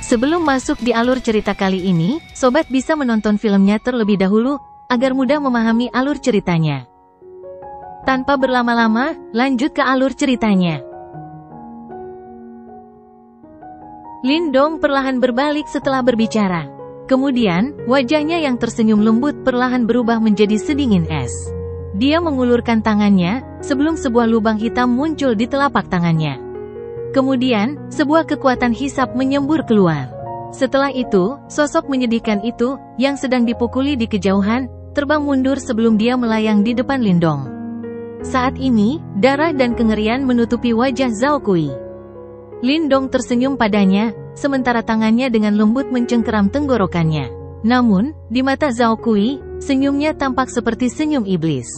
Sebelum masuk di alur cerita kali ini, sobat bisa menonton filmnya terlebih dahulu, agar mudah memahami alur ceritanya. Tanpa berlama-lama, lanjut ke alur ceritanya. Lindong perlahan berbalik setelah berbicara. Kemudian, wajahnya yang tersenyum lembut perlahan berubah menjadi sedingin es. Dia mengulurkan tangannya, sebelum sebuah lubang hitam muncul di telapak tangannya. Kemudian, sebuah kekuatan hisap menyembur keluar. Setelah itu, sosok menyedihkan itu, yang sedang dipukuli di kejauhan, terbang mundur sebelum dia melayang di depan Lindong. Saat ini, darah dan kengerian menutupi wajah Zhao Kui. Lindong tersenyum padanya, sementara tangannya dengan lembut mencengkeram tenggorokannya. Namun, di mata Zhao Kui, senyumnya tampak seperti senyum iblis.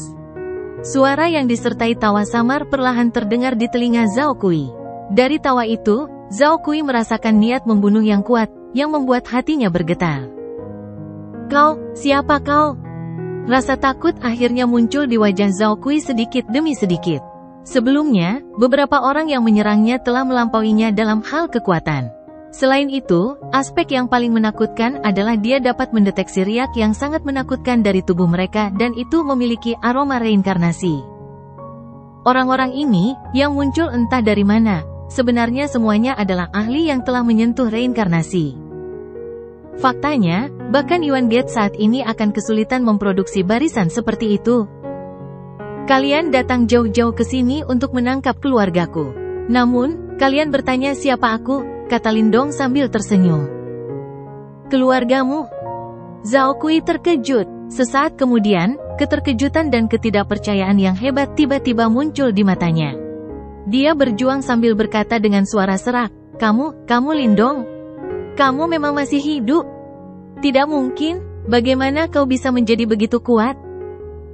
Suara yang disertai tawa samar perlahan terdengar di telinga Zhao Kui. Dari tawa itu, Zhao Kui merasakan niat membunuh yang kuat, yang membuat hatinya bergetar. "Kau, siapa kau?" Rasa takut akhirnya muncul di wajah Zhao Kui sedikit demi sedikit. Sebelumnya, beberapa orang yang menyerangnya telah melampauinya dalam hal kekuatan. Selain itu, aspek yang paling menakutkan adalah dia dapat mendeteksi riak yang sangat menakutkan dari tubuh mereka dan itu memiliki aroma reinkarnasi. Orang-orang ini, yang muncul entah dari mana, sebenarnya semuanya adalah ahli yang telah menyentuh reinkarnasi. Faktanya, bahkan Yuan Gate saat ini akan kesulitan memproduksi barisan seperti itu. "Kalian datang jauh-jauh ke sini untuk menangkap keluargaku. Namun, kalian bertanya siapa aku?" kata Lindong sambil tersenyum. "Keluargamu?" Zhao Kui terkejut. Sesaat kemudian, keterkejutan dan ketidakpercayaan yang hebat tiba-tiba muncul di matanya. Dia berjuang sambil berkata dengan suara serak, Kamu Lindong? Kamu memang masih hidup? Tidak mungkin, bagaimana kau bisa menjadi begitu kuat?"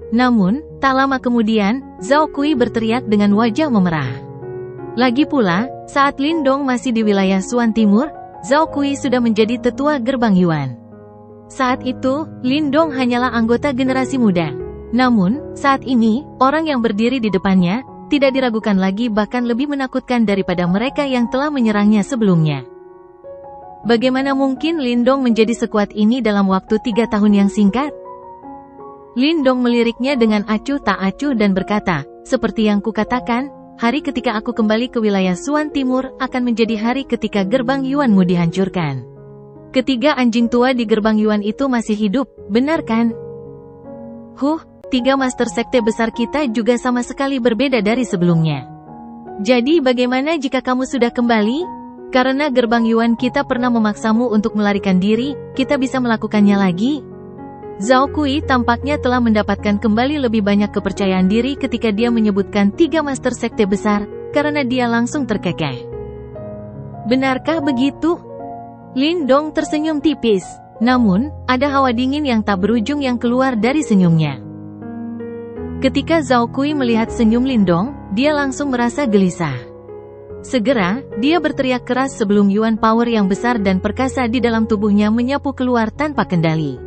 Namun, tak lama kemudian, Zhao Kui berteriak dengan wajah memerah. Lagi pula, saat Lindong masih di wilayah Suan Timur, Zhao Kui sudah menjadi tetua gerbang Yuan. Saat itu, Lindong hanyalah anggota generasi muda. Namun, saat ini, orang yang berdiri di depannya, tidak diragukan lagi bahkan lebih menakutkan daripada mereka yang telah menyerangnya sebelumnya. Bagaimana mungkin Lindong menjadi sekuat ini dalam waktu 3 tahun yang singkat? Lindong meliriknya dengan acuh tak acuh dan berkata, "Seperti yang kukatakan, hari ketika aku kembali ke wilayah Suan Timur akan menjadi hari ketika gerbang Yuanmu dihancurkan. Ketiga anjing tua di gerbang Yuan itu masih hidup, benar kan? 3 master sekte besar kita juga sama sekali berbeda dari sebelumnya. Jadi bagaimana jika kamu sudah kembali? Karena gerbang Yuan kita pernah memaksamu untuk melarikan diri, kita bisa melakukannya lagi?" Zhao Kui tampaknya telah mendapatkan kembali lebih banyak kepercayaan diri ketika dia menyebutkan 3 master sekte besar, karena dia langsung terkekeh. "Benarkah begitu?" Lindong tersenyum tipis, namun, ada hawa dingin yang tak berujung yang keluar dari senyumnya. Ketika Zhao Kui melihat senyum Lindong, dia langsung merasa gelisah. Segera, dia berteriak keras sebelum Yuan Power yang besar dan perkasa di dalam tubuhnya menyapu keluar tanpa kendali.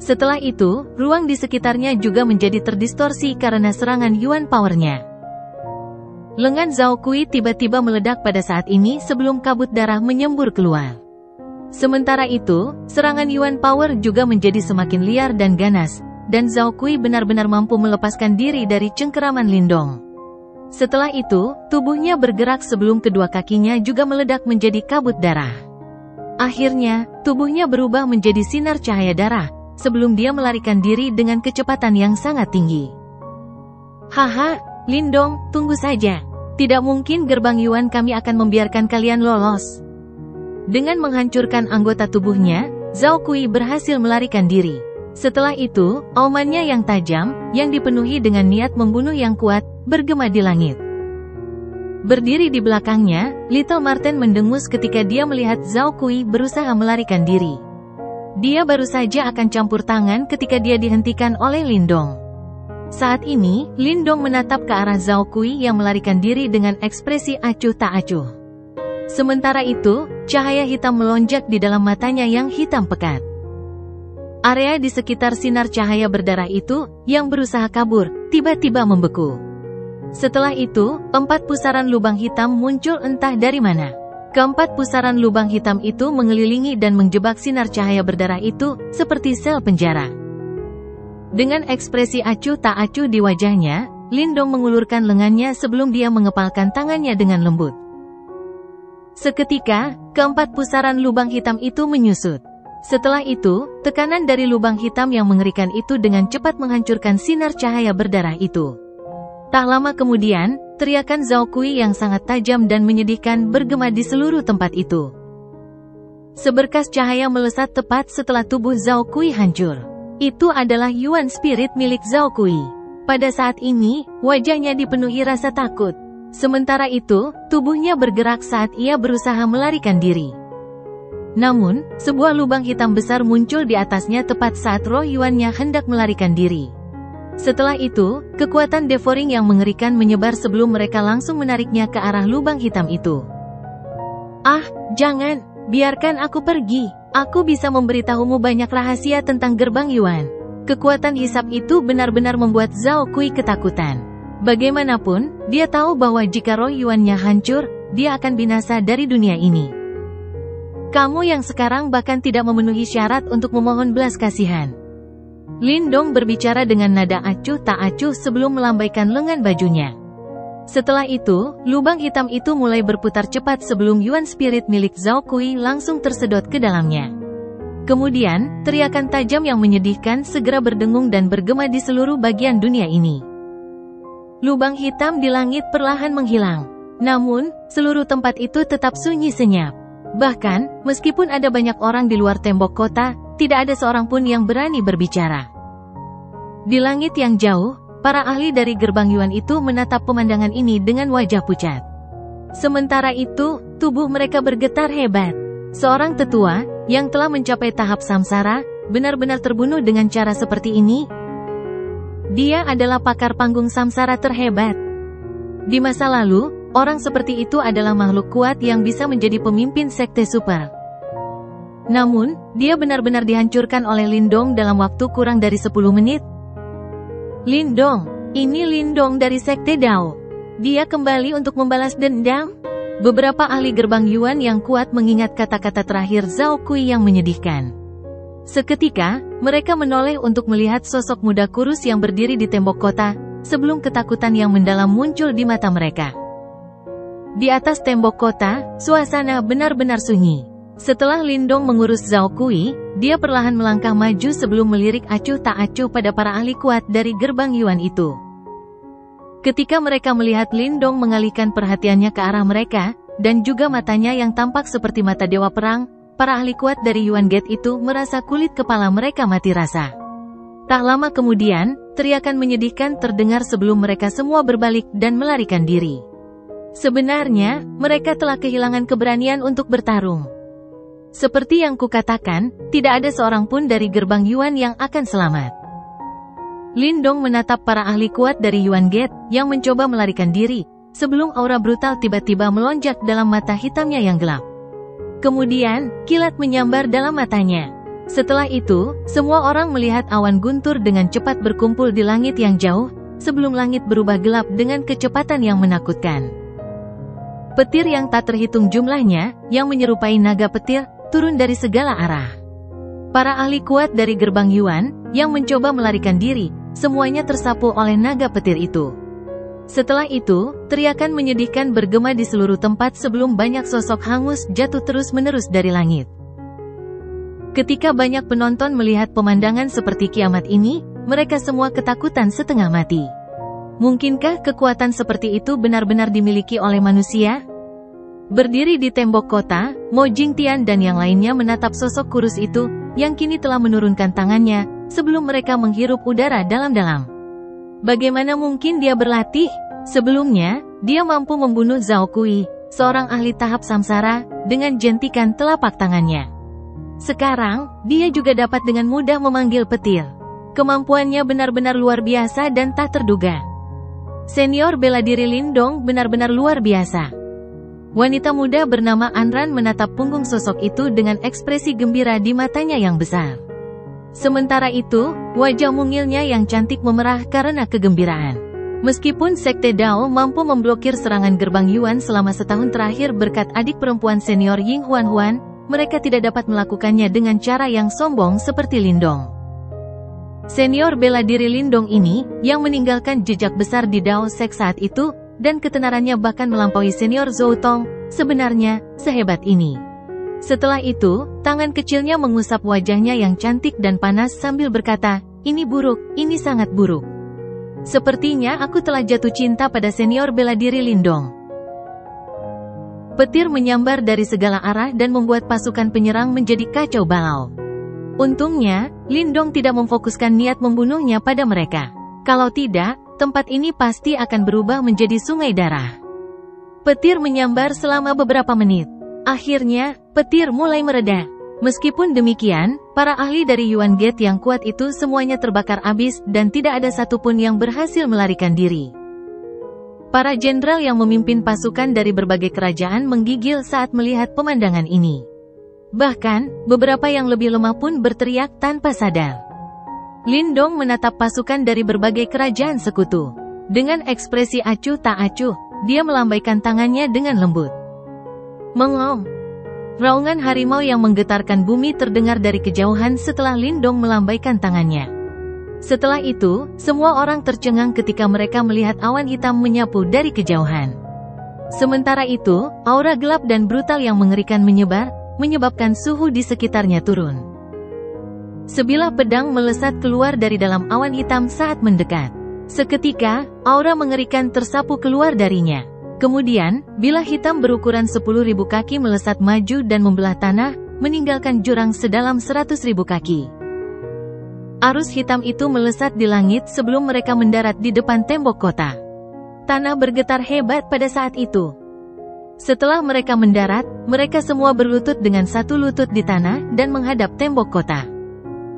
Setelah itu, ruang di sekitarnya juga menjadi terdistorsi karena serangan Yuan Power-nya. Lengan Zhao Kui tiba-tiba meledak pada saat ini sebelum kabut darah menyembur keluar. Sementara itu, serangan Yuan Power juga menjadi semakin liar dan ganas, dan Zhao Kui benar-benar mampu melepaskan diri dari cengkeraman Lindong. Setelah itu, tubuhnya bergerak sebelum kedua kakinya juga meledak menjadi kabut darah. Akhirnya, tubuhnya berubah menjadi sinar cahaya darah, sebelum dia melarikan diri dengan kecepatan yang sangat tinggi. "Haha, Lindong, tunggu saja. Tidak mungkin gerbang Yuan kami akan membiarkan kalian lolos." Dengan menghancurkan anggota tubuhnya, Zhao Kui berhasil melarikan diri. Setelah itu, aumannya yang tajam, yang dipenuhi dengan niat membunuh yang kuat, bergema di langit. Berdiri di belakangnya, Little Marten mendengus ketika dia melihat Zhao Kui berusaha melarikan diri. Dia baru saja akan campur tangan ketika dia dihentikan oleh Lindong. Saat ini, Lindong menatap ke arah Zhao Kui yang melarikan diri dengan ekspresi acuh tak acuh. Sementara itu, cahaya hitam melonjak di dalam matanya yang hitam pekat. Area di sekitar sinar cahaya berdarah itu, yang berusaha kabur, tiba-tiba membeku. Setelah itu, 4 pusaran lubang hitam muncul entah dari mana. Keempat pusaran lubang hitam itu mengelilingi dan menjebak sinar cahaya berdarah itu, seperti sel penjara. Dengan ekspresi acuh tak acuh di wajahnya, Lindong mengulurkan lengannya sebelum dia mengepalkan tangannya dengan lembut. Seketika, keempat pusaran lubang hitam itu menyusut. Setelah itu, tekanan dari lubang hitam yang mengerikan itu dengan cepat menghancurkan sinar cahaya berdarah itu. Tak lama kemudian, teriakan Zhao Kui yang sangat tajam dan menyedihkan bergema di seluruh tempat itu. Seberkas cahaya melesat tepat setelah tubuh Zhao Kui hancur. Itu adalah Yuan Spirit milik Zhao Kui. Pada saat ini, wajahnya dipenuhi rasa takut. Sementara itu, tubuhnya bergerak saat ia berusaha melarikan diri. Namun, sebuah lubang hitam besar muncul di atasnya tepat saat roh Yuannya hendak melarikan diri. Setelah itu, kekuatan devouring yang mengerikan menyebar sebelum mereka langsung menariknya ke arah lubang hitam itu. Ah, jangan, biarkan aku pergi. Aku bisa memberitahumu banyak rahasia tentang gerbang Yuan. Kekuatan hisap itu benar-benar membuat Zhao Kui ketakutan. Bagaimanapun, dia tahu bahwa jika roh Yuannya hancur, dia akan binasa dari dunia ini. Kamu yang sekarang bahkan tidak memenuhi syarat untuk memohon belas kasihan. Lindong berbicara dengan nada acuh tak acuh sebelum melambaikan lengan bajunya. Setelah itu, lubang hitam itu mulai berputar cepat sebelum Yuan Spirit milik Zhao Kui langsung tersedot ke dalamnya. Kemudian, teriakan tajam yang menyedihkan segera berdengung dan bergema di seluruh bagian dunia ini. Lubang hitam di langit perlahan menghilang. Namun, seluruh tempat itu tetap sunyi senyap. Bahkan, meskipun ada banyak orang di luar tembok kota, tidak ada seorang pun yang berani berbicara. Di langit yang jauh, para ahli dari gerbang Yuan itu menatap pemandangan ini dengan wajah pucat. Sementara itu, tubuh mereka bergetar hebat. Seorang tetua, yang telah mencapai tahap samsara, benar-benar terbunuh dengan cara seperti ini. Dia adalah pakar panggung samsara terhebat. Di masa lalu, orang seperti itu adalah makhluk kuat yang bisa menjadi pemimpin sekte super. Namun, dia benar-benar dihancurkan oleh Lindong dalam waktu kurang dari 10 menit. Lindong, ini Lindong dari sekte Dao. Dia kembali untuk membalas dendam. Beberapa ahli gerbang Yuan yang kuat mengingat kata-kata terakhir Zhao Kui yang menyedihkan. Seketika, mereka menoleh untuk melihat sosok muda kurus yang berdiri di tembok kota, sebelum ketakutan yang mendalam muncul di mata mereka. Di atas tembok kota, suasana benar-benar sunyi. Setelah Lindong mengurus Zhao Kui, dia perlahan melangkah maju sebelum melirik acuh tak acuh pada para ahli kuat dari gerbang Yuan itu. Ketika mereka melihat Lindong mengalihkan perhatiannya ke arah mereka, dan juga matanya yang tampak seperti mata dewa perang, para ahli kuat dari Yuan Gate itu merasa kulit kepala mereka mati rasa. Tak lama kemudian, teriakan menyedihkan terdengar sebelum mereka semua berbalik dan melarikan diri. Sebenarnya, mereka telah kehilangan keberanian untuk bertarung. Seperti yang kukatakan, tidak ada seorang pun dari gerbang Yuan yang akan selamat. Lindong menatap para ahli kuat dari Yuan Gate, yang mencoba melarikan diri, sebelum aura brutal tiba-tiba melonjak dalam mata hitamnya yang gelap. Kemudian, kilat menyambar dalam matanya. Setelah itu, semua orang melihat awan guntur dengan cepat berkumpul di langit yang jauh, sebelum langit berubah gelap dengan kecepatan yang menakutkan. Petir yang tak terhitung jumlahnya, yang menyerupai naga petir, turun dari segala arah. Para ahli kuat dari gerbang Yuan, yang mencoba melarikan diri, semuanya tersapu oleh naga petir itu. Setelah itu, teriakan menyedihkan bergema di seluruh tempat sebelum banyak sosok hangus jatuh terus-menerus dari langit. Ketika banyak penonton melihat pemandangan seperti kiamat ini, mereka semua ketakutan setengah mati. Mungkinkah kekuatan seperti itu benar-benar dimiliki oleh manusia? Berdiri di tembok kota, Mo Jingtian dan yang lainnya menatap sosok kurus itu, yang kini telah menurunkan tangannya, sebelum mereka menghirup udara dalam-dalam. Bagaimana mungkin dia berlatih? Sebelumnya, dia mampu membunuh Zhao Kui, seorang ahli tahap samsara, dengan jentikan telapak tangannya. Sekarang, dia juga dapat dengan mudah memanggil petir. Kemampuannya benar-benar luar biasa dan tak terduga. Senior bela diri Lindong benar-benar luar biasa. Wanita muda bernama Anran menatap punggung sosok itu dengan ekspresi gembira di matanya yang besar. Sementara itu, wajah mungilnya yang cantik memerah karena kegembiraan. Meskipun Sekte Dao mampu memblokir serangan gerbang Yuan selama setahun terakhir berkat adik perempuan senior Ying Huan, mereka tidak dapat melakukannya dengan cara yang sombong seperti Lindong. Senior bela diri Lindong ini, yang meninggalkan jejak besar di Dao Sek saat itu, dan ketenarannya bahkan melampaui senior Zhou Tong, sebenarnya, sehebat ini. Setelah itu, tangan kecilnya mengusap wajahnya yang cantik dan panas sambil berkata, "Ini buruk, ini sangat buruk. Sepertinya aku telah jatuh cinta pada senior bela diri Lindong." Petir menyambar dari segala arah dan membuat pasukan penyerang menjadi kacau balau. Untungnya, Lindong tidak memfokuskan niat membunuhnya pada mereka. Kalau tidak, tempat ini pasti akan berubah menjadi sungai darah. Petir menyambar selama beberapa menit. Akhirnya, petir mulai mereda. Meskipun demikian, para ahli dari Yuan Gate yang kuat itu semuanya terbakar habis dan tidak ada satupun yang berhasil melarikan diri. Para jenderal yang memimpin pasukan dari berbagai kerajaan menggigil saat melihat pemandangan ini. Bahkan, beberapa yang lebih lemah pun berteriak tanpa sadar. Lindong menatap pasukan dari berbagai kerajaan sekutu. Dengan ekspresi acuh tak acuh, dia melambaikan tangannya dengan lembut. Mengom. Raungan harimau yang menggetarkan bumi terdengar dari kejauhan setelah Lindong melambaikan tangannya. Setelah itu, semua orang tercengang ketika mereka melihat awan hitam menyapu dari kejauhan. Sementara itu, aura gelap dan brutal yang mengerikan menyebar, menyebabkan suhu di sekitarnya turun. Sebilah pedang melesat keluar dari dalam awan hitam saat mendekat. Seketika, aura mengerikan tersapu keluar darinya. Kemudian, bilah hitam berukuran 10.000 kaki melesat maju dan membelah tanah, meninggalkan jurang sedalam 100.000 kaki. Arus hitam itu melesat di langit sebelum mereka mendarat di depan tembok kota. Tanah bergetar hebat pada saat itu. Setelah mereka mendarat, mereka semua berlutut dengan satu lutut di tanah dan menghadap tembok kota.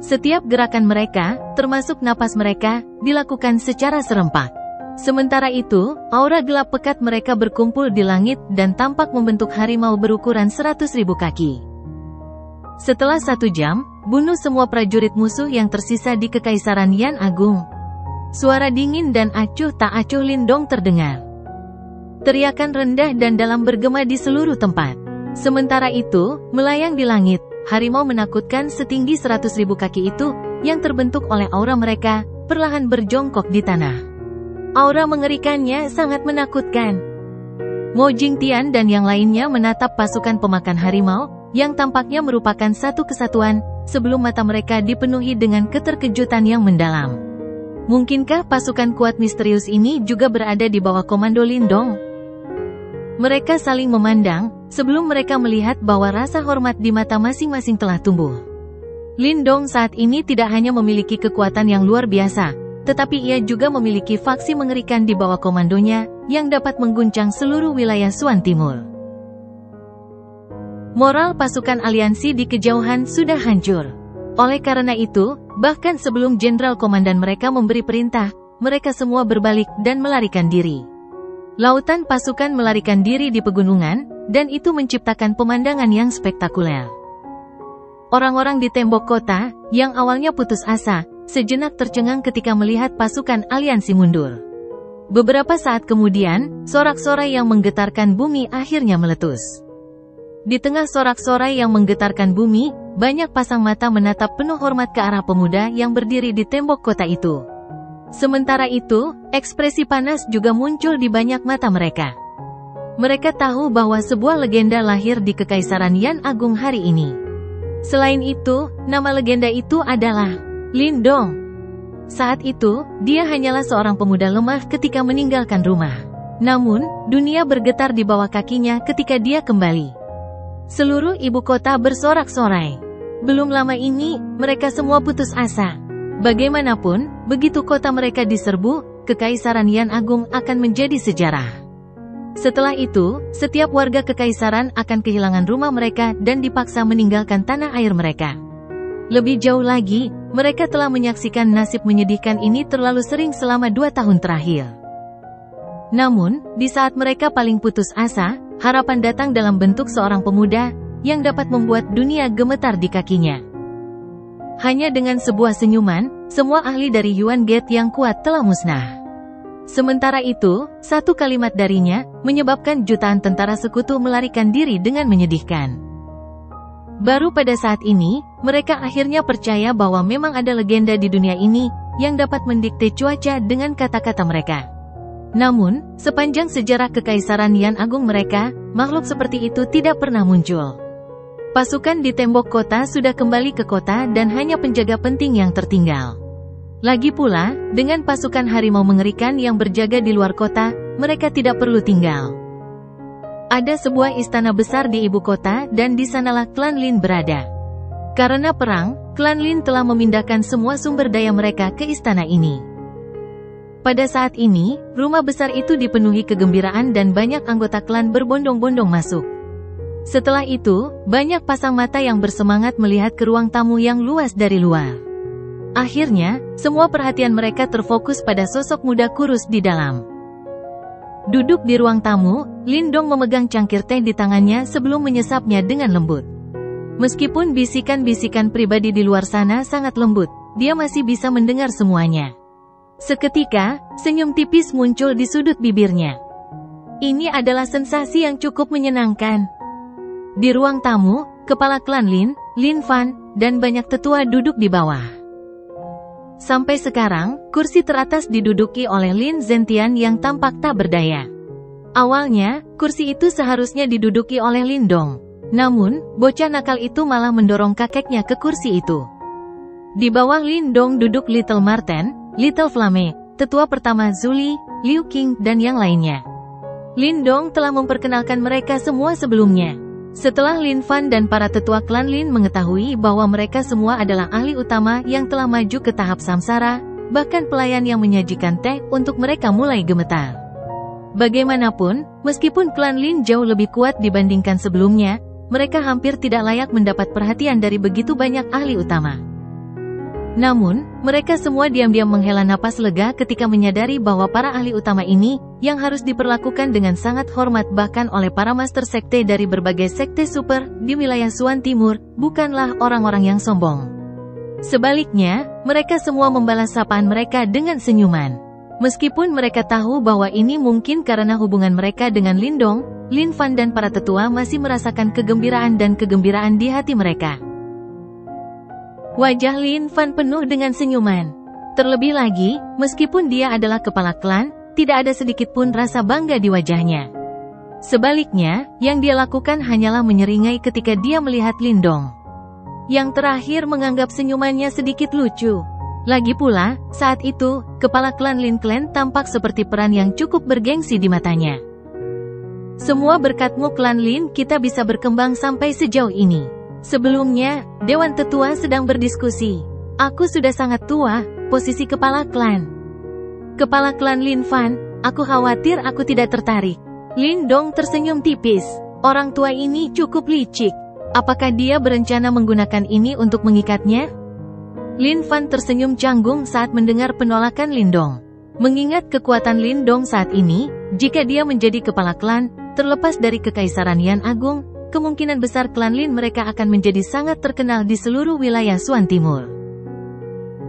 Setiap gerakan mereka, termasuk napas mereka, dilakukan secara serempak. Sementara itu, aura gelap pekat mereka berkumpul di langit dan tampak membentuk harimau berukuran 100.000 kaki. Setelah 1 jam, bunuh semua prajurit musuh yang tersisa di Kekaisaran Yan Agung. Suara dingin dan acuh tak acuh Lindong terdengar. Teriakan rendah dan dalam bergema di seluruh tempat. Sementara itu, melayang di langit, harimau menakutkan setinggi 100.000 kaki itu, yang terbentuk oleh aura mereka, perlahan berjongkok di tanah. Aura mengerikannya sangat menakutkan. Mo Jingtian dan yang lainnya menatap pasukan pemakan harimau, yang tampaknya merupakan satu kesatuan, sebelum mata mereka dipenuhi dengan keterkejutan yang mendalam. Mungkinkah pasukan kuat misterius ini juga berada di bawah komando Lindong? Mereka saling memandang, sebelum mereka melihat bahwa rasa hormat di mata masing-masing telah tumbuh. Lindong saat ini tidak hanya memiliki kekuatan yang luar biasa, tetapi ia juga memiliki faksi mengerikan di bawah komandonya, yang dapat mengguncang seluruh wilayah Suan Timur. Moral pasukan aliansi di kejauhan sudah hancur. Oleh karena itu, bahkan sebelum jenderal komandan mereka memberi perintah, mereka semua berbalik dan melarikan diri. Lautan pasukan melarikan diri di pegunungan, dan itu menciptakan pemandangan yang spektakuler. Orang-orang di tembok kota, yang awalnya putus asa, sejenak tercengang ketika melihat pasukan aliansi mundur. Beberapa saat kemudian, sorak-sorai yang menggetarkan bumi akhirnya meletus. Di tengah sorak-sorai yang menggetarkan bumi, banyak pasang mata menatap penuh hormat ke arah pemuda yang berdiri di tembok kota itu. Sementara itu, ekspresi panas juga muncul di banyak mata mereka. Mereka tahu bahwa sebuah legenda lahir di Kekaisaran Yan Agung hari ini. Selain itu, nama legenda itu adalah Lindong. Saat itu, dia hanyalah seorang pemuda lemah ketika meninggalkan rumah. Namun, dunia bergetar di bawah kakinya ketika dia kembali. Seluruh ibu kota bersorak-sorai. Belum lama ini, mereka semua putus asa. Bagaimanapun, begitu kota mereka diserbu, Kekaisaran Yan Agung akan menjadi sejarah. Setelah itu, setiap warga Kekaisaran akan kehilangan rumah mereka dan dipaksa meninggalkan tanah air mereka. Lebih jauh lagi, mereka telah menyaksikan nasib menyedihkan ini terlalu sering selama 2 tahun terakhir. Namun, di saat mereka paling putus asa, harapan datang dalam bentuk seorang pemuda, yang dapat membuat dunia gemetar di kakinya. Hanya dengan sebuah senyuman, semua ahli dari Yuan Gate yang kuat telah musnah. Sementara itu, satu kalimat darinya menyebabkan jutaan tentara sekutu melarikan diri dengan menyedihkan. Baru pada saat ini, mereka akhirnya percaya bahwa memang ada legenda di dunia ini yang dapat mendikte cuaca dengan kata-kata mereka. Namun, sepanjang sejarah kekaisaran Yan Agung mereka, makhluk seperti itu tidak pernah muncul. Pasukan di tembok kota sudah kembali ke kota dan hanya penjaga penting yang tertinggal. Lagi pula, dengan pasukan harimau mengerikan yang berjaga di luar kota, mereka tidak perlu tinggal. Ada sebuah istana besar di ibu kota dan di sanalah klan Lin berada. Karena perang, klan Lin telah memindahkan semua sumber daya mereka ke istana ini. Pada saat ini, rumah besar itu dipenuhi kegembiraan dan banyak anggota klan berbondong-bondong masuk. Setelah itu, banyak pasang mata yang bersemangat melihat ke ruang tamu yang luas dari luar. Akhirnya, semua perhatian mereka terfokus pada sosok muda kurus di dalam. Duduk di ruang tamu, Lin Dong memegang cangkir teh di tangannya sebelum menyesapnya dengan lembut. Meskipun bisikan-bisikan pribadi di luar sana sangat lembut, dia masih bisa mendengar semuanya. Seketika, senyum tipis muncul di sudut bibirnya. Ini adalah sensasi yang cukup menyenangkan. Di ruang tamu, kepala klan Lin, Lin Fan, dan banyak tetua duduk di bawah. Sampai sekarang, kursi teratas diduduki oleh Lin Zentian yang tampak tak berdaya. Awalnya, kursi itu seharusnya diduduki oleh Lin Dong. Namun, bocah nakal itu malah mendorong kakeknya ke kursi itu. Di bawah Lin Dong duduk Little Marten, Little Flame, tetua pertama Zuli, Liu Qing, dan yang lainnya. Lin Dong telah memperkenalkan mereka semua sebelumnya. Setelah Lin Fan dan para tetua klan Lin mengetahui bahwa mereka semua adalah ahli utama yang telah maju ke tahap samsara, bahkan pelayan yang menyajikan teh untuk mereka mulai gemetar. Bagaimanapun, meskipun klan Lin jauh lebih kuat dibandingkan sebelumnya, mereka hampir tidak layak mendapat perhatian dari begitu banyak ahli utama. Namun, mereka semua diam-diam menghela napas lega ketika menyadari bahwa para ahli utama ini, yang harus diperlakukan dengan sangat hormat bahkan oleh para master sekte dari berbagai sekte super di wilayah Suan Timur, bukanlah orang-orang yang sombong. Sebaliknya, mereka semua membalas sapaan mereka dengan senyuman. Meskipun mereka tahu bahwa ini mungkin karena hubungan mereka dengan Lin Dong, Lin Fan dan para tetua masih merasakan kegembiraan dan kegembiraan di hati mereka. Wajah Lin Fan penuh dengan senyuman. Terlebih lagi, meskipun dia adalah kepala klan, tidak ada sedikit pun rasa bangga di wajahnya. Sebaliknya, yang dia lakukan hanyalah menyeringai ketika dia melihat Lin Dong. Yang terakhir menganggap senyumannya sedikit lucu. Lagi pula, saat itu, kepala klan Lin Clan tampak seperti peran yang cukup bergengsi di matanya. Semua berkatmu klan Lin kita bisa berkembang sampai sejauh ini. Sebelumnya, Dewan Tetua sedang berdiskusi. Aku sudah sangat tua, posisi kepala klan. Kepala klan Lin Fan, aku khawatir aku tidak tertarik. Lin Dong tersenyum tipis. Orang tua ini cukup licik. Apakah dia berencana menggunakan ini untuk mengikatnya? Lin Fan tersenyum canggung saat mendengar penolakan Lin Dong. Mengingat kekuatan Lin Dong saat ini, jika dia menjadi kepala klan, terlepas dari kekaisaran Yan Agung, kemungkinan besar klan Lin mereka akan menjadi sangat terkenal di seluruh wilayah Suan Timur.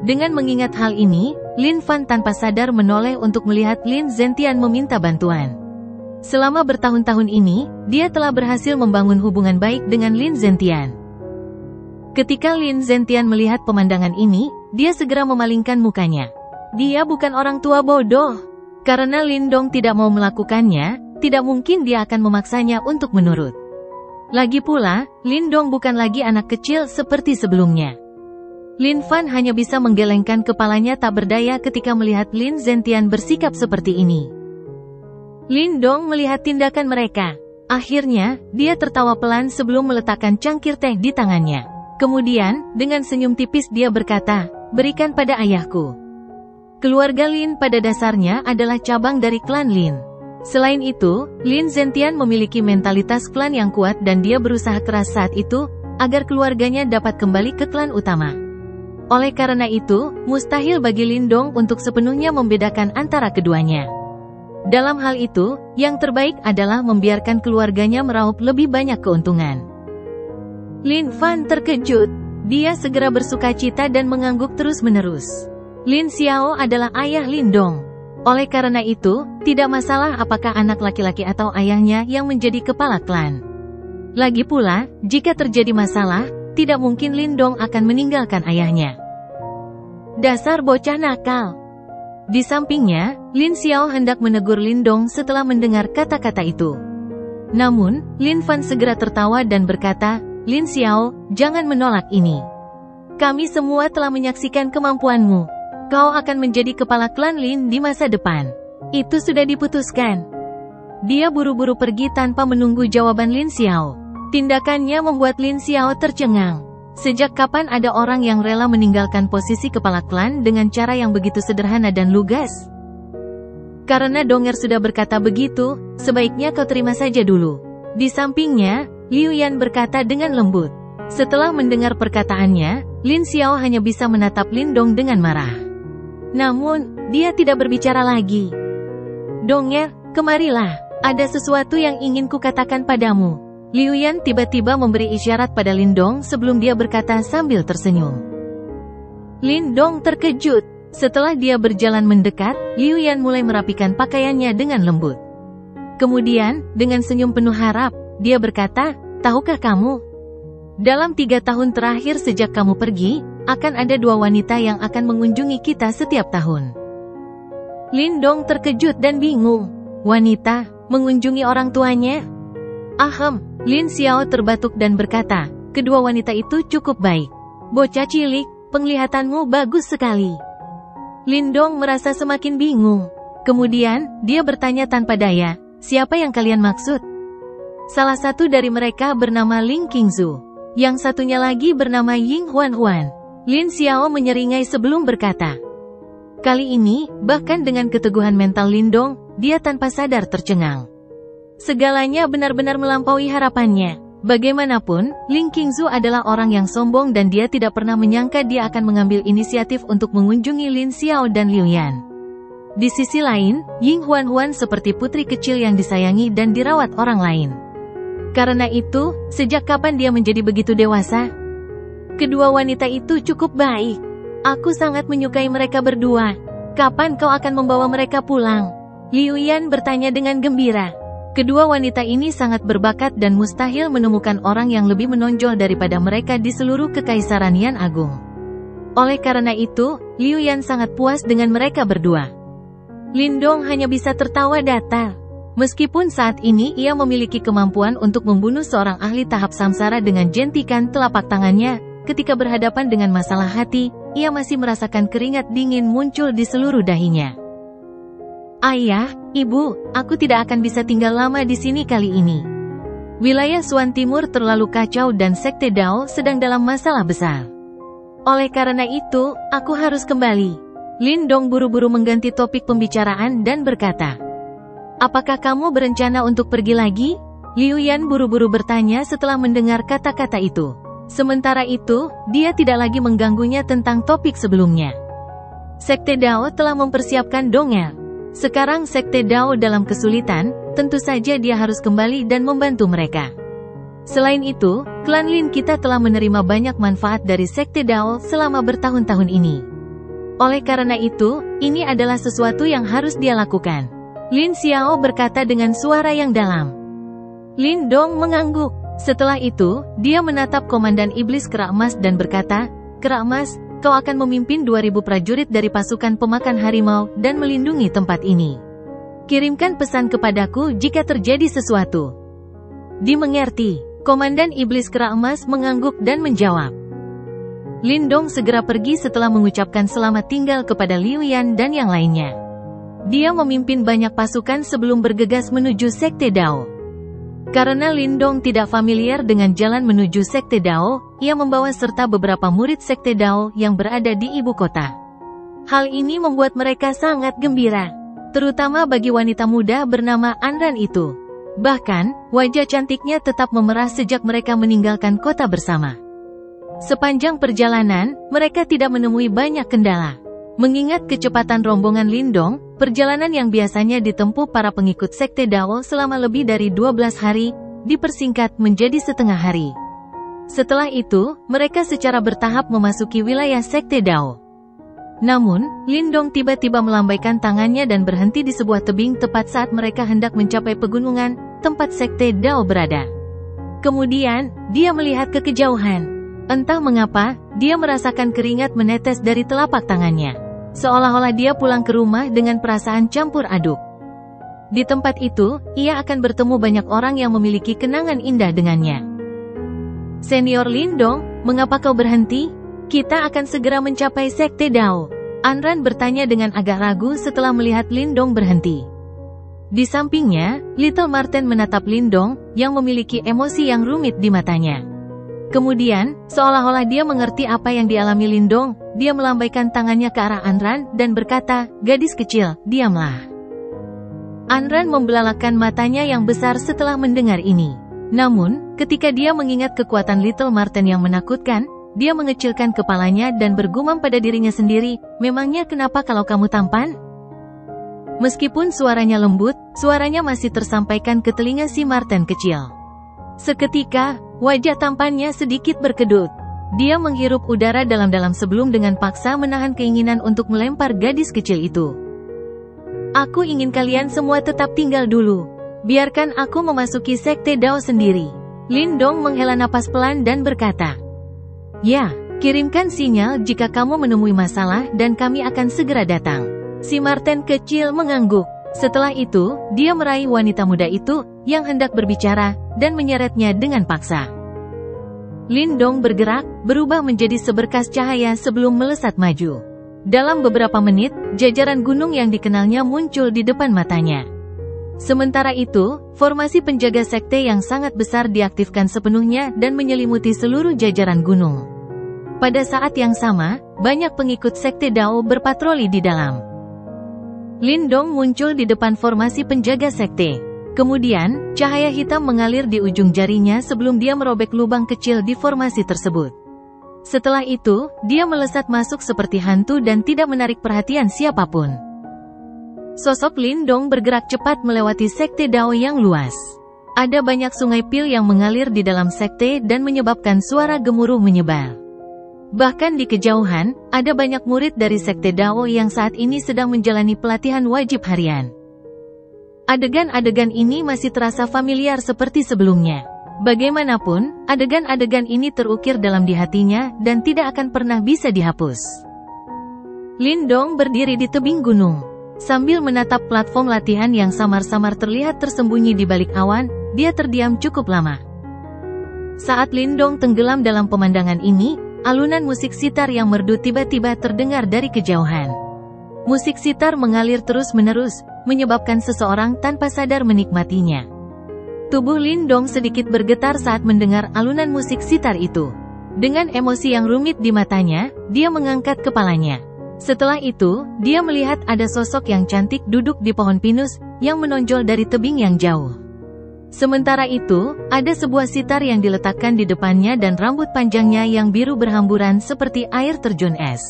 Dengan mengingat hal ini, Lin Fan tanpa sadar menoleh untuk melihat Lin Zentian meminta bantuan. Selama bertahun-tahun ini, dia telah berhasil membangun hubungan baik dengan Lin Zentian. Ketika Lin Zentian melihat pemandangan ini, dia segera memalingkan mukanya. Dia bukan orang tua bodoh. Karena Lin Dong tidak mau melakukannya, tidak mungkin dia akan memaksanya untuk menurut. Lagi pula, Lin Dong bukan lagi anak kecil seperti sebelumnya. Lin Fan hanya bisa menggelengkan kepalanya tak berdaya ketika melihat Lin Zentian bersikap seperti ini. Lin Dong melihat tindakan mereka. Akhirnya, dia tertawa pelan sebelum meletakkan cangkir teh di tangannya. Kemudian, dengan senyum tipis dia berkata, "Berikan pada ayahku." Keluarga Lin pada dasarnya adalah cabang dari klan Lin. Selain itu, Lin Zentian memiliki mentalitas klan yang kuat dan dia berusaha keras saat itu, agar keluarganya dapat kembali ke klan utama. Oleh karena itu, mustahil bagi Lin Dong untuk sepenuhnya membedakan antara keduanya. Dalam hal itu, yang terbaik adalah membiarkan keluarganya meraup lebih banyak keuntungan. Lin Fan terkejut. Dia segera bersukacita dan mengangguk terus-menerus. Lin Xiao adalah ayah Lin Dong. Oleh karena itu, tidak masalah apakah anak laki-laki atau ayahnya yang menjadi kepala klan. Lagi pula, jika terjadi masalah, tidak mungkin Lindong akan meninggalkan ayahnya. Dasar bocah nakal. Di sampingnya, Lin Xiao hendak menegur Lindong setelah mendengar kata-kata itu. Namun, Lin Fan segera tertawa dan berkata, "Lin Xiao, jangan menolak ini. Kami semua telah menyaksikan kemampuanmu. Kau akan menjadi kepala klan Lin di masa depan. Itu sudah diputuskan." Dia buru-buru pergi tanpa menunggu jawaban Lin Xiao. Tindakannya membuat Lin Xiao tercengang. Sejak kapan ada orang yang rela meninggalkan posisi kepala klan dengan cara yang begitu sederhana dan lugas? Karena Donger sudah berkata begitu, sebaiknya kau terima saja dulu. Di sampingnya, Liu Yan berkata dengan lembut. Setelah mendengar perkataannya, Lin Xiao hanya bisa menatap Lindong dengan marah. Namun, dia tidak berbicara lagi. "Donger, kemarilah. Ada sesuatu yang ingin kukatakan padamu." Liu Yan tiba-tiba memberi isyarat pada Lindong sebelum dia berkata sambil tersenyum. Lindong terkejut. Setelah dia berjalan mendekat, Liu Yan mulai merapikan pakaiannya dengan lembut. Kemudian, dengan senyum penuh harap, dia berkata, "Tahukah kamu? Dalam 3 tahun terakhir sejak kamu pergi, akan ada 2 wanita yang akan mengunjungi kita setiap tahun." Lindong terkejut dan bingung. Wanita, mengunjungi orang tuanya? Ahem, Lin Xiao terbatuk dan berkata, "Kedua wanita itu cukup baik. Bocah cilik, penglihatanmu bagus sekali." Lindong merasa semakin bingung. Kemudian, dia bertanya tanpa daya, "Siapa yang kalian maksud?" Salah satu dari mereka bernama Ling Qingzu. Yang satunya lagi bernama Ying Huan. Lin Xiao menyeringai sebelum berkata. Kali ini, bahkan dengan keteguhan mental Lindong, dia tanpa sadar tercengang. Segalanya benar-benar melampaui harapannya. Bagaimanapun, Ling Qingzu adalah orang yang sombong dan dia tidak pernah menyangka dia akan mengambil inisiatif untuk mengunjungi Lin Xiao dan Liu Yan. Di sisi lain, Ying Huan seperti putri kecil yang disayangi dan dirawat orang lain. Karena itu, sejak kapan dia menjadi begitu dewasa? Kedua wanita itu cukup baik. Aku sangat menyukai mereka berdua. Kapan kau akan membawa mereka pulang? Liu Yan bertanya dengan gembira. Kedua wanita ini sangat berbakat dan mustahil menemukan orang yang lebih menonjol daripada mereka di seluruh Kekaisaran Yan Agung. Oleh karena itu, Liu Yan sangat puas dengan mereka berdua. Lindong hanya bisa tertawa datar. Meskipun saat ini ia memiliki kemampuan untuk membunuh seorang ahli tahap samsara dengan jentikan telapak tangannya, ketika berhadapan dengan masalah hati, ia masih merasakan keringat dingin muncul di seluruh dahinya. Ayah, Ibu, aku tidak akan bisa tinggal lama di sini kali ini. Wilayah Suan Timur terlalu kacau dan Sekte Dao sedang dalam masalah besar. Oleh karena itu, aku harus kembali. Lindong buru-buru mengganti topik pembicaraan dan berkata, apakah kamu berencana untuk pergi lagi? Liu Yan buru-buru bertanya setelah mendengar kata-kata itu. Sementara itu, dia tidak lagi mengganggunya tentang topik sebelumnya. Sekte Dao telah mempersiapkan Donger. Sekarang Sekte Dao dalam kesulitan, tentu saja dia harus kembali dan membantu mereka. Selain itu, klan Lin kita telah menerima banyak manfaat dari Sekte Dao selama bertahun-tahun ini. Oleh karena itu, ini adalah sesuatu yang harus dia lakukan. Lin Xiao berkata dengan suara yang dalam. Lindong mengangguk. Setelah itu, dia menatap Komandan Iblis Kera Emas dan berkata, Kera Emas, kau akan memimpin 2000 prajurit dari pasukan pemakan harimau dan melindungi tempat ini. Kirimkan pesan kepadaku jika terjadi sesuatu. Dimengerti. Komandan Iblis Kera Emas mengangguk dan menjawab. Lindong segera pergi setelah mengucapkan selamat tinggal kepada Liu Yan dan yang lainnya. Dia memimpin banyak pasukan sebelum bergegas menuju Sekte Dao. Karena Lindong tidak familiar dengan jalan menuju Sekte Dao, ia membawa serta beberapa murid Sekte Dao yang berada di ibu kota. Hal ini membuat mereka sangat gembira, terutama bagi wanita muda bernama Anran itu. Bahkan, wajah cantiknya tetap memerah sejak mereka meninggalkan kota bersama. Sepanjang perjalanan, mereka tidak menemui banyak kendala. Mengingat kecepatan rombongan Lindong, perjalanan yang biasanya ditempuh para pengikut Sekte Dao selama lebih dari 12 hari, dipersingkat menjadi setengah hari. Setelah itu, mereka secara bertahap memasuki wilayah Sekte Dao. Namun, Lindong tiba-tiba melambaikan tangannya dan berhenti di sebuah tebing tepat saat mereka hendak mencapai pegunungan, tempat Sekte Dao berada. Kemudian, dia melihat ke kejauhan. Entah mengapa, dia merasakan keringat menetes dari telapak tangannya. Seolah-olah dia pulang ke rumah dengan perasaan campur aduk. Di tempat itu, ia akan bertemu banyak orang yang memiliki kenangan indah dengannya. Senior Lindong, mengapa kau berhenti? Kita akan segera mencapai Sekte Dao. Anran bertanya dengan agak ragu setelah melihat Lindong berhenti. Di sampingnya, Little Marten menatap Lindong, yang memiliki emosi yang rumit di matanya. Kemudian, seolah-olah dia mengerti apa yang dialami Lindong, dia melambaikan tangannya ke arah Anran dan berkata, "Gadis kecil, diamlah." Anran membelalakkan matanya yang besar setelah mendengar ini. Namun, ketika dia mengingat kekuatan Little Marten yang menakutkan, dia mengecilkan kepalanya dan bergumam pada dirinya sendiri, "Memangnya kenapa kalau kamu tampan?" Meskipun suaranya lembut, suaranya masih tersampaikan ke telinga si Marten kecil. Seketika, wajah tampannya sedikit berkedut. Dia menghirup udara dalam-dalam sebelum dengan paksa menahan keinginan untuk melempar gadis kecil itu. "Aku ingin kalian semua tetap tinggal dulu. Biarkan aku memasuki Sekte Dao sendiri." Lindong menghela napas pelan dan berkata, "Ya, kirimkan sinyal jika kamu menemui masalah dan kami akan segera datang." Si Marten kecil mengangguk. Setelah itu, dia meraih wanita muda itu, yang hendak berbicara, dan menyeretnya dengan paksa. Lindong bergerak, berubah menjadi seberkas cahaya sebelum melesat maju. Dalam beberapa menit, jajaran gunung yang dikenalnya muncul di depan matanya. Sementara itu, formasi penjaga sekte yang sangat besar diaktifkan sepenuhnya dan menyelimuti seluruh jajaran gunung. Pada saat yang sama, banyak pengikut Sekte Dao berpatroli di dalam. Lindong muncul di depan formasi penjaga sekte. Kemudian, cahaya hitam mengalir di ujung jarinya sebelum dia merobek lubang kecil di formasi tersebut. Setelah itu, dia melesat masuk seperti hantu dan tidak menarik perhatian siapapun. Sosok Lindong bergerak cepat melewati Sekte Dao yang luas. Ada banyak sungai pil yang mengalir di dalam sekte dan menyebabkan suara gemuruh menyebar. Bahkan di kejauhan, ada banyak murid dari Sekte Dao yang saat ini sedang menjalani pelatihan wajib harian. Adegan-adegan ini masih terasa familiar seperti sebelumnya. Bagaimanapun, adegan-adegan ini terukir dalam di hatinya dan tidak akan pernah bisa dihapus. Lindong berdiri di tebing gunung. Sambil menatap platform latihan yang samar-samar terlihat tersembunyi di balik awan, dia terdiam cukup lama. Saat Lindong tenggelam dalam pemandangan ini, alunan musik sitar yang merdu tiba-tiba terdengar dari kejauhan. Musik sitar mengalir terus-menerus, menyebabkan seseorang tanpa sadar menikmatinya. Tubuh Lindong sedikit bergetar saat mendengar alunan musik sitar itu. Dengan emosi yang rumit di matanya, dia mengangkat kepalanya. Setelah itu, dia melihat ada sosok yang cantik duduk di pohon pinus, yang menonjol dari tebing yang jauh. Sementara itu, ada sebuah sitar yang diletakkan di depannya dan rambut panjangnya yang biru berhamburan seperti air terjun es.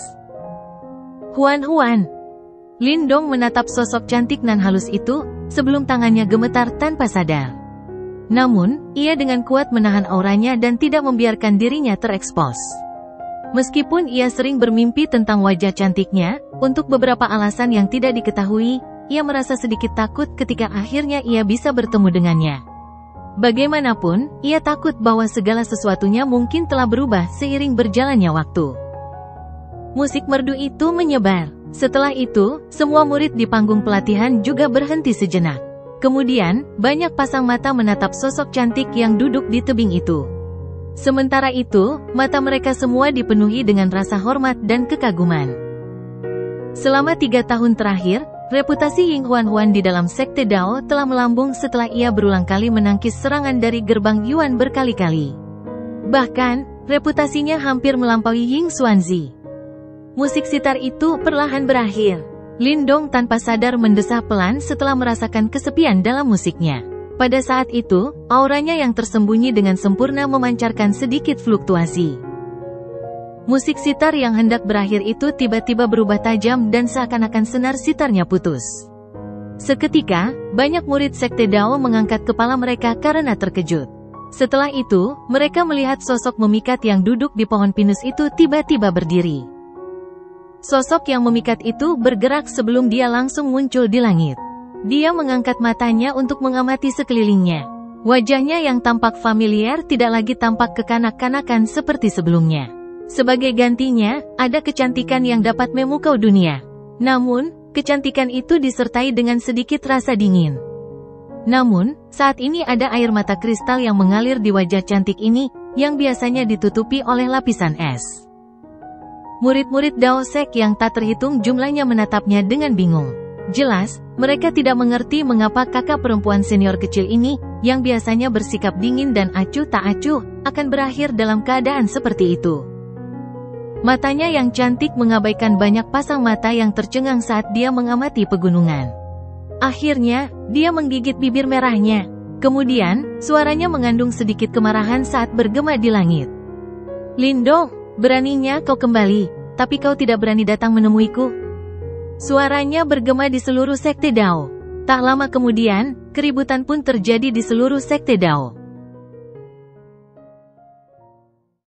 Huan. Lindong menatap sosok cantik nan halus itu, sebelum tangannya gemetar tanpa sadar. Namun, ia dengan kuat menahan auranya dan tidak membiarkan dirinya terekspos. Meskipun ia sering bermimpi tentang wajah cantiknya, untuk beberapa alasan yang tidak diketahui, ia merasa sedikit takut ketika akhirnya ia bisa bertemu dengannya. Bagaimanapun, ia takut bahwa segala sesuatunya mungkin telah berubah seiring berjalannya waktu. Musik merdu itu menyebar. Setelah itu, semua murid di panggung pelatihan juga berhenti sejenak. Kemudian, banyak pasang mata menatap sosok cantik yang duduk di tebing itu. Sementara itu, mata mereka semua dipenuhi dengan rasa hormat dan kekaguman. Selama 3 tahun terakhir, reputasi Ying Huan di dalam Sekte Dao telah melambung setelah ia berulang kali menangkis serangan dari gerbang Yuan berkali-kali. Bahkan, reputasinya hampir melampaui Ying Xuanzi. Musik sitar itu perlahan berakhir. Lindong tanpa sadar mendesah pelan setelah merasakan kesepian dalam musiknya. Pada saat itu, auranya yang tersembunyi dengan sempurna memancarkan sedikit fluktuasi. Musik sitar yang hendak berakhir itu tiba-tiba berubah tajam dan seakan-akan senar sitarnya putus. Seketika, banyak murid Sekte Dao mengangkat kepala mereka karena terkejut. Setelah itu, mereka melihat sosok memikat yang duduk di pohon pinus itu tiba-tiba berdiri. Sosok yang memikat itu bergerak sebelum dia langsung muncul di langit. Dia mengangkat matanya untuk mengamati sekelilingnya. Wajahnya yang tampak familiar tidak lagi tampak kekanak-kanakan seperti sebelumnya. Sebagai gantinya, ada kecantikan yang dapat memukau dunia. Namun, kecantikan itu disertai dengan sedikit rasa dingin. Namun, saat ini ada air mata kristal yang mengalir di wajah cantik ini, yang biasanya ditutupi oleh lapisan es. Murid-murid Dao Sek yang tak terhitung jumlahnya menatapnya dengan bingung. Jelas, mereka tidak mengerti mengapa kakak perempuan senior kecil ini, yang biasanya bersikap dingin dan acuh tak acuh, akan berakhir dalam keadaan seperti itu. Matanya yang cantik mengabaikan banyak pasang mata yang tercengang saat dia mengamati pegunungan. Akhirnya, dia menggigit bibir merahnya. Kemudian, suaranya mengandung sedikit kemarahan saat bergema di langit. Lindong, beraninya kau kembali, tapi kau tidak berani datang menemuiku. Suaranya bergema di seluruh sekte Dao. Tak lama kemudian, keributan pun terjadi di seluruh sekte Dao.